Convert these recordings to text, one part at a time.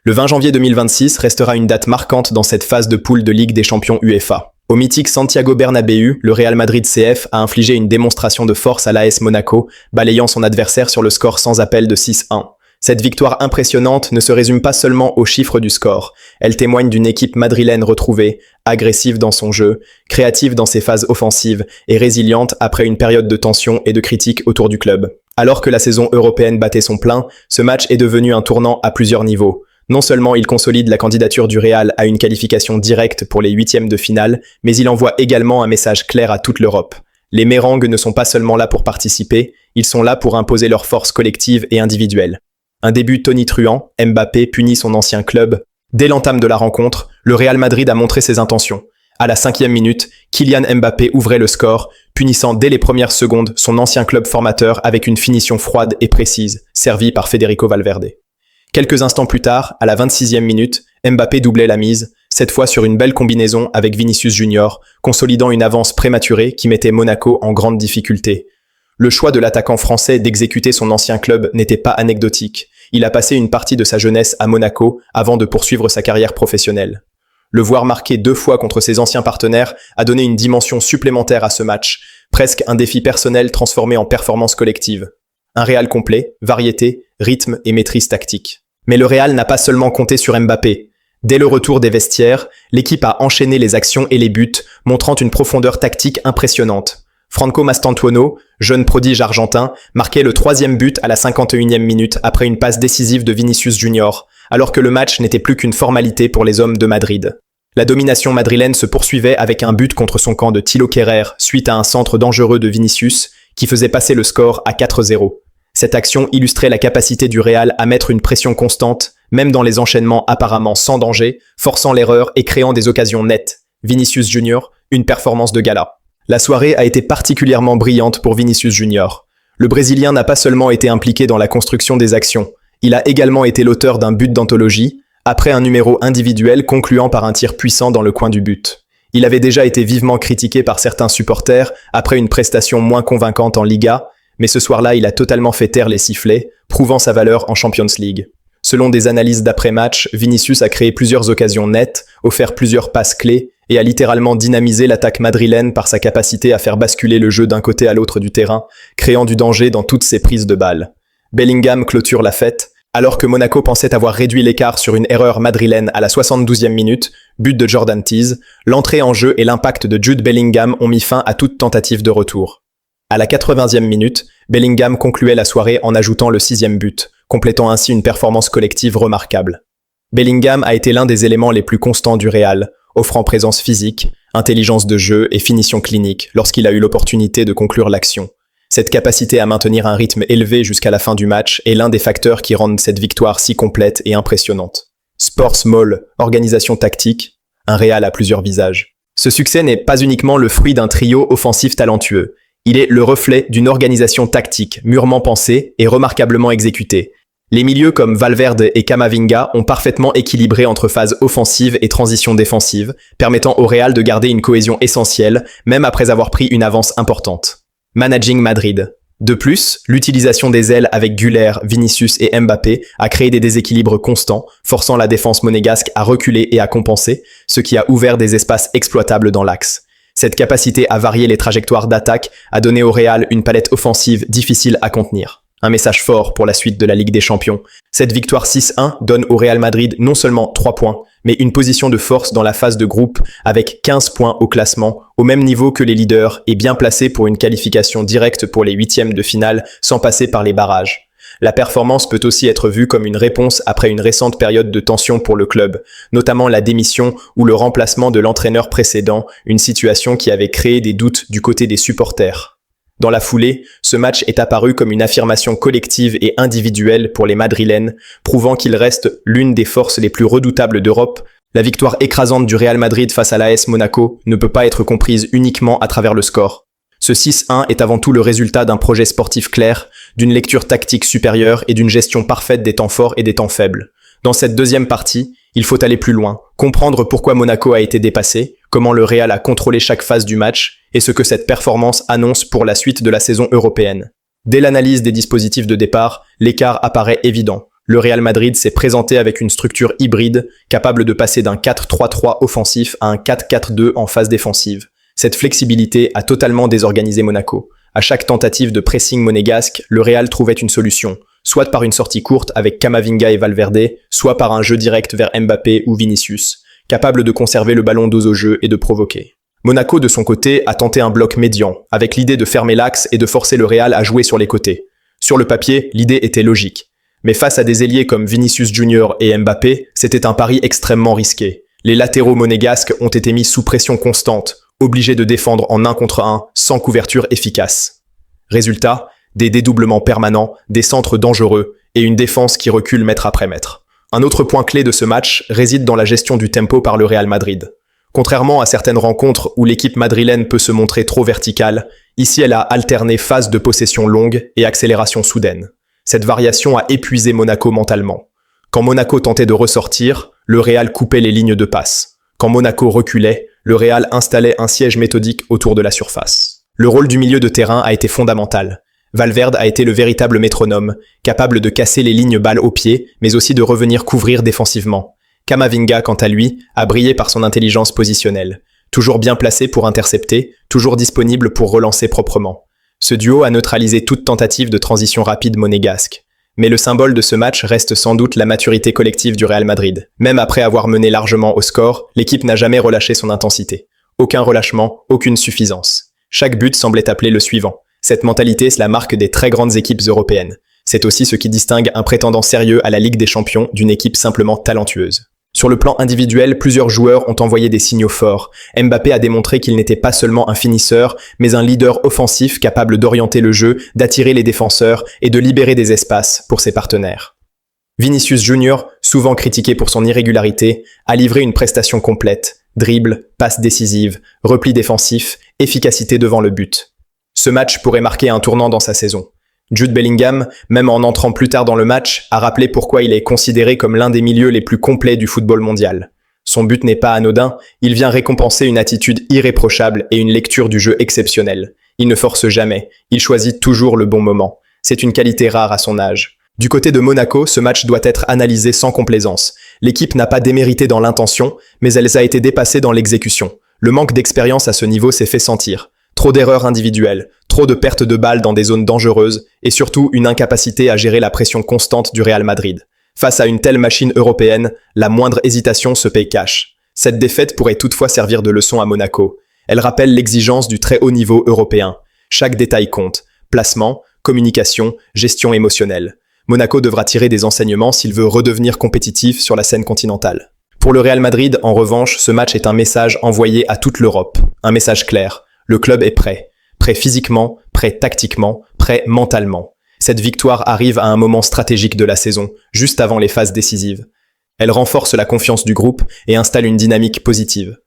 Le 20 janvier 2026 restera une date marquante dans cette phase de poule de Ligue des Champions UEFA. Au mythique Santiago Bernabéu, le Real Madrid CF a infligé une démonstration de force à l'AS Monaco, balayant son adversaire sur le score sans appel de 6-1. Cette victoire impressionnante ne se résume pas seulement aux chiffres du score, elle témoigne d'une équipe madrilène retrouvée, agressive dans son jeu, créative dans ses phases offensives et résiliente après une période de tension et de critiques autour du club. Alors que la saison européenne battait son plein, ce match est devenu un tournant à plusieurs niveaux. Non seulement il consolide la candidature du Real à une qualification directe pour les huitièmes de finale, mais il envoie également un message clair à toute l'Europe. Les Mérengues ne sont pas seulement là pour participer, ils sont là pour imposer leur force collective et individuelle. Un début tonitruant, Mbappé punit son ancien club. Dès l'entame de la rencontre, le Real Madrid a montré ses intentions. À la 5e minute, Kylian Mbappé ouvrait le score, punissant dès les premières secondes son ancien club formateur avec une finition froide et précise, servie par Federico Valverde. Quelques instants plus tard, à la 26e minute, Mbappé doublait la mise, cette fois sur une belle combinaison avec Vinicius Junior, consolidant une avance prématurée qui mettait Monaco en grande difficulté. Le choix de l'attaquant français d'exécuter son ancien club n'était pas anecdotique. Il a passé une partie de sa jeunesse à Monaco avant de poursuivre sa carrière professionnelle. Le voir marquer 2 fois contre ses anciens partenaires a donné une dimension supplémentaire à ce match, presque un défi personnel transformé en performance collective. Un Real complet, variété, rythme et maîtrise tactique. Mais le Real n'a pas seulement compté sur Mbappé. Dès le retour des vestiaires, l'équipe a enchaîné les actions et les buts, montrant une profondeur tactique impressionnante. Franco Mastantuono, jeune prodige argentin, marquait le 3e but à la 51e minute après une passe décisive de Vinicius Junior, alors que le match n'était plus qu'une formalité pour les hommes de Madrid. La domination madrilène se poursuivait avec un but contre son camp de Thilo Kehrer suite à un centre dangereux de Vinicius qui faisait passer le score à 4-0. Cette action illustrait la capacité du Real à mettre une pression constante, même dans les enchaînements apparemment sans danger, forçant l'erreur et créant des occasions nettes. Vinicius Junior, une performance de gala. La soirée a été particulièrement brillante pour Vinicius Junior. Le Brésilien n'a pas seulement été impliqué dans la construction des actions, il a également été l'auteur d'un but d'anthologie, après un numéro individuel concluant par un tir puissant dans le coin du but. Il avait déjà été vivement critiqué par certains supporters après une prestation moins convaincante en Liga, mais ce soir-là, il a totalement fait taire les sifflets, prouvant sa valeur en Champions League. Selon des analyses d'après-match, Vinicius a créé plusieurs occasions nettes, offert plusieurs passes clés et a littéralement dynamisé l'attaque madrilène par sa capacité à faire basculer le jeu d'un côté à l'autre du terrain, créant du danger dans toutes ses prises de balles. Bellingham clôture la fête, alors que Monaco pensait avoir réduit l'écart sur une erreur madrilène à la 72e minute, but de Jordan Teese, l'entrée en jeu et l'impact de Jude Bellingham ont mis fin à toute tentative de retour. À la 80e minute, Bellingham concluait la soirée en ajoutant le 6e but, complétant ainsi une performance collective remarquable. Bellingham a été l'un des éléments les plus constants du Real, offrant présence physique, intelligence de jeu et finition clinique lorsqu'il a eu l'opportunité de conclure l'action. Cette capacité à maintenir un rythme élevé jusqu'à la fin du match est l'un des facteurs qui rendent cette victoire si complète et impressionnante. Sport small, organisation tactique, un Real à plusieurs visages. Ce succès n'est pas uniquement le fruit d'un trio offensif talentueux. Il est le reflet d'une organisation tactique mûrement pensée et remarquablement exécutée. Les milieux comme Valverde et Camavinga ont parfaitement équilibré entre phase offensive et transition défensive, permettant au Real de garder une cohésion essentielle, même après avoir pris une avance importante. Managing Madrid. De plus, l'utilisation des ailes avec Güler, Vinicius et Mbappé a créé des déséquilibres constants, forçant la défense monégasque à reculer et à compenser, ce qui a ouvert des espaces exploitables dans l'axe. Cette capacité à varier les trajectoires d'attaque a donné au Real une palette offensive difficile à contenir. Un message fort pour la suite de la Ligue des Champions. Cette victoire 6-1 donne au Real Madrid non seulement 3 points, mais une position de force dans la phase de groupe avec 15 points au classement, au même niveau que les leaders et bien placé pour une qualification directe pour les huitièmes de finale sans passer par les barrages. La performance peut aussi être vue comme une réponse après une récente période de tension pour le club, notamment la démission ou le remplacement de l'entraîneur précédent, une situation qui avait créé des doutes du côté des supporters. Dans la foulée, ce match est apparu comme une affirmation collective et individuelle pour les Madrilènes, prouvant qu'il reste l'une des forces les plus redoutables d'Europe. La victoire écrasante du Real Madrid face à l'AS Monaco ne peut pas être comprise uniquement à travers le score. Ce 6-1 est avant tout le résultat d'un projet sportif clair, d'une lecture tactique supérieure et d'une gestion parfaite des temps forts et des temps faibles. Dans cette deuxième partie, il faut aller plus loin, comprendre pourquoi Monaco a été dépassé, comment le Real a contrôlé chaque phase du match et ce que cette performance annonce pour la suite de la saison européenne. Dès l'analyse des dispositifs de départ, l'écart apparaît évident. Le Real Madrid s'est présenté avec une structure hybride, capable de passer d'un 4-3-3 offensif à un 4-4-2 en phase défensive. Cette flexibilité a totalement désorganisé Monaco. À chaque tentative de pressing monégasque, le Real trouvait une solution, soit par une sortie courte avec Camavinga et Valverde, soit par un jeu direct vers Mbappé ou Vinicius, capable de conserver le ballon dos au jeu et de provoquer. Monaco, de son côté, a tenté un bloc médian, avec l'idée de fermer l'axe et de forcer le Real à jouer sur les côtés. Sur le papier, l'idée était logique. Mais face à des ailiers comme Vinicius Junior et Mbappé, c'était un pari extrêmement risqué. Les latéraux monégasques ont été mis sous pression constante, obligés de défendre en 1 contre 1, sans couverture efficace. Résultat, des dédoublements permanents, des centres dangereux et une défense qui recule mètre après mètre. Un autre point clé de ce match réside dans la gestion du tempo par le Real Madrid. Contrairement à certaines rencontres où l'équipe madrilène peut se montrer trop verticale, ici elle a alterné phase de possession longue et accélération soudaine. Cette variation a épuisé Monaco mentalement. Quand Monaco tentait de ressortir, le Real coupait les lignes de passe. Quand Monaco reculait, le Real installait un siège méthodique autour de la surface. Le rôle du milieu de terrain a été fondamental. Valverde a été le véritable métronome, capable de casser les lignes balles au pied, mais aussi de revenir couvrir défensivement. Camavinga, quant à lui, a brillé par son intelligence positionnelle. Toujours bien placé pour intercepter, toujours disponible pour relancer proprement. Ce duo a neutralisé toute tentative de transition rapide monégasque. Mais le symbole de ce match reste sans doute la maturité collective du Real Madrid. Même après avoir mené largement au score, l'équipe n'a jamais relâché son intensité. Aucun relâchement, aucune suffisance. Chaque but semblait appeler le suivant. Cette mentalité est la marque des très grandes équipes européennes. C'est aussi ce qui distingue un prétendant sérieux à la Ligue des Champions d'une équipe simplement talentueuse. Sur le plan individuel, plusieurs joueurs ont envoyé des signaux forts. Mbappé a démontré qu'il n'était pas seulement un finisseur, mais un leader offensif capable d'orienter le jeu, d'attirer les défenseurs et de libérer des espaces pour ses partenaires. Vinicius Junior, souvent critiqué pour son irrégularité, a livré une prestation complète. Dribble, passe décisive, repli défensif, efficacité devant le but. Ce match pourrait marquer un tournant dans sa saison. Jude Bellingham, même en entrant plus tard dans le match, a rappelé pourquoi il est considéré comme l'un des milieux les plus complets du football mondial. Son but n'est pas anodin, il vient récompenser une attitude irréprochable et une lecture du jeu exceptionnelle. Il ne force jamais, il choisit toujours le bon moment. C'est une qualité rare à son âge. Du côté de Monaco, ce match doit être analysé sans complaisance. L'équipe n'a pas démérité dans l'intention, mais elle a été dépassée dans l'exécution. Le manque d'expérience à ce niveau s'est fait sentir. Trop d'erreurs individuelles, trop de pertes de balles dans des zones dangereuses et surtout une incapacité à gérer la pression constante du Real Madrid. Face à une telle machine européenne, la moindre hésitation se paye cash. Cette défaite pourrait toutefois servir de leçon à Monaco. Elle rappelle l'exigence du très haut niveau européen. Chaque détail compte. Placement, communication, gestion émotionnelle. Monaco devra tirer des enseignements s'il veut redevenir compétitif sur la scène continentale. Pour le Real Madrid, en revanche, ce match est un message envoyé à toute l'Europe. Un message clair. Le club est prêt. Prêt physiquement, prêt tactiquement, prêt mentalement. Cette victoire arrive à un moment stratégique de la saison, juste avant les phases décisives. Elle renforce la confiance du groupe et installe une dynamique positive.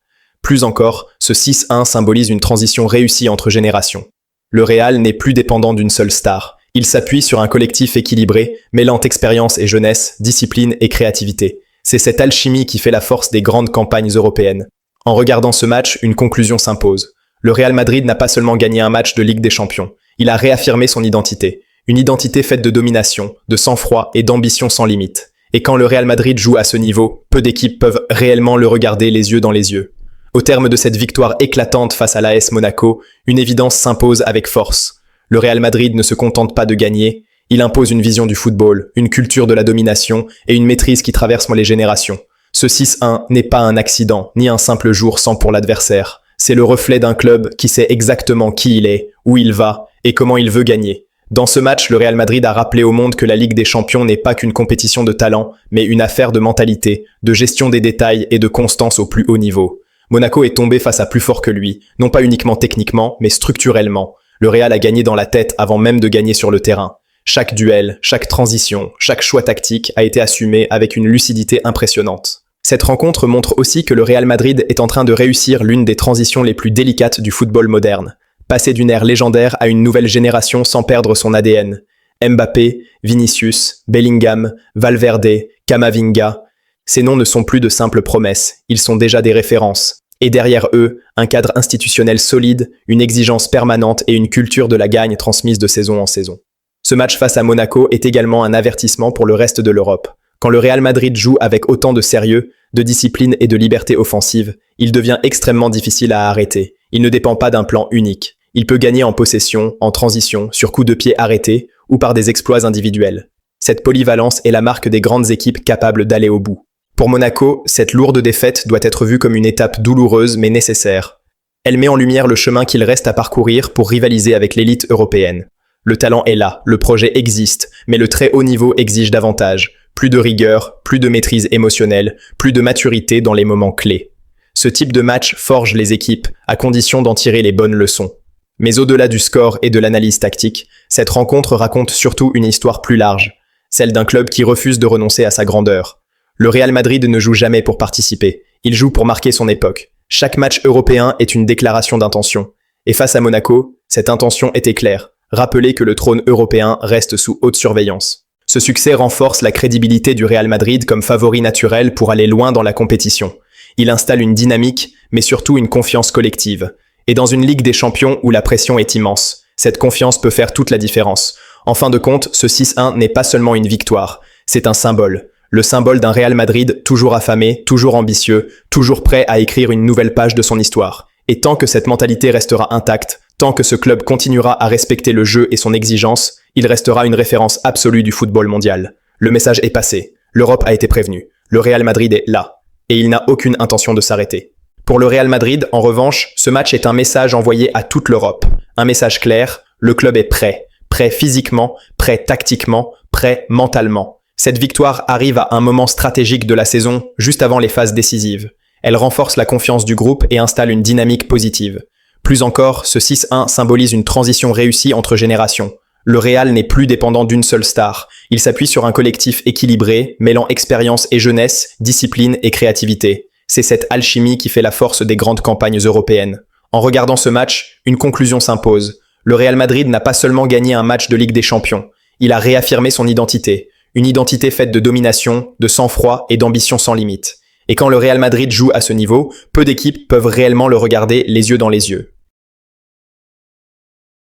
Plus encore, ce 6-1 symbolise une transition réussie entre générations. Le Real n'est plus dépendant d'une seule star. Il s'appuie sur un collectif équilibré, mêlant expérience et jeunesse, discipline et créativité. C'est cette alchimie qui fait la force des grandes campagnes européennes. En regardant ce match, une conclusion s'impose. Le Real Madrid n'a pas seulement gagné un match de Ligue des Champions, il a réaffirmé son identité. Une identité faite de domination, de sang-froid et d'ambition sans limite. Et quand le Real Madrid joue à ce niveau, peu d'équipes peuvent réellement le regarder les yeux dans les yeux. Au terme de cette victoire éclatante face à l'AS Monaco, une évidence s'impose avec force. Le Real Madrid ne se contente pas de gagner, il impose une vision du football, une culture de la domination et une maîtrise qui traverse les générations. Ce 6-1 n'est pas un accident, ni un simple jour sans pour l'adversaire. C'est le reflet d'un club qui sait exactement qui il est, où il va et comment il veut gagner. Dans ce match, le Real Madrid a rappelé au monde que la Ligue des Champions n'est pas qu'une compétition de talent, mais une affaire de mentalité, de gestion des détails et de constance au plus haut niveau. Monaco est tombé face à plus fort que lui, non pas uniquement techniquement, mais structurellement. Le Real a gagné dans la tête avant même de gagner sur le terrain. Chaque duel, chaque transition, chaque choix tactique a été assumé avec une lucidité impressionnante. Cette rencontre montre aussi que le Real Madrid est en train de réussir l'une des transitions les plus délicates du football moderne. Passer d'une ère légendaire à une nouvelle génération sans perdre son ADN. Mbappé, Vinicius, Bellingham, Valverde, Camavinga. Ces noms ne sont plus de simples promesses, ils sont déjà des références. Et derrière eux, un cadre institutionnel solide, une exigence permanente et une culture de la gagne transmise de saison en saison. Ce match face à Monaco est également un avertissement pour le reste de l'Europe. Quand le Real Madrid joue avec autant de sérieux, de discipline et de liberté offensive, il devient extrêmement difficile à arrêter. Il ne dépend pas d'un plan unique. Il peut gagner en possession, en transition, sur coups de pied arrêtés ou par des exploits individuels. Cette polyvalence est la marque des grandes équipes capables d'aller au bout. Pour Monaco, cette lourde défaite doit être vue comme une étape douloureuse mais nécessaire. Elle met en lumière le chemin qu'il reste à parcourir pour rivaliser avec l'élite européenne. Le talent est là, le projet existe, mais le très haut niveau exige davantage. Plus de rigueur, plus de maîtrise émotionnelle, plus de maturité dans les moments clés. Ce type de match forge les équipes, à condition d'en tirer les bonnes leçons. Mais au-delà du score et de l'analyse tactique, cette rencontre raconte surtout une histoire plus large, celle d'un club qui refuse de renoncer à sa grandeur. Le Real Madrid ne joue jamais pour participer, il joue pour marquer son époque. Chaque match européen est une déclaration d'intention. Et face à Monaco, cette intention était claire, rappeler que le trône européen reste sous haute surveillance. Ce succès renforce la crédibilité du Real Madrid comme favori naturel pour aller loin dans la compétition. Il installe une dynamique, mais surtout une confiance collective. Et dans une Ligue des Champions où la pression est immense, cette confiance peut faire toute la différence. En fin de compte, ce 6-1 n'est pas seulement une victoire, c'est un symbole. Le symbole d'un Real Madrid toujours affamé, toujours ambitieux, toujours prêt à écrire une nouvelle page de son histoire. Et tant que cette mentalité restera intacte, tant que ce club continuera à respecter le jeu et son exigence, il restera une référence absolue du football mondial. Le message est passé, l'Europe a été prévenue, le Real Madrid est là, et il n'a aucune intention de s'arrêter. Pour le Real Madrid, en revanche, ce match est un message envoyé à toute l'Europe. Un message clair, le club est prêt. Prêt physiquement, prêt tactiquement, prêt mentalement. Cette victoire arrive à un moment stratégique de la saison, juste avant les phases décisives. Elle renforce la confiance du groupe et installe une dynamique positive. Plus encore, ce 6-1 symbolise une transition réussie entre générations. Le Real n'est plus dépendant d'une seule star. Il s'appuie sur un collectif équilibré, mêlant expérience et jeunesse, discipline et créativité. C'est cette alchimie qui fait la force des grandes campagnes européennes. En regardant ce match, une conclusion s'impose. Le Real Madrid n'a pas seulement gagné un match de Ligue des Champions, il a réaffirmé son identité. Une identité faite de domination, de sang-froid et d'ambition sans limite. Et quand le Real Madrid joue à ce niveau, peu d'équipes peuvent réellement le regarder les yeux dans les yeux.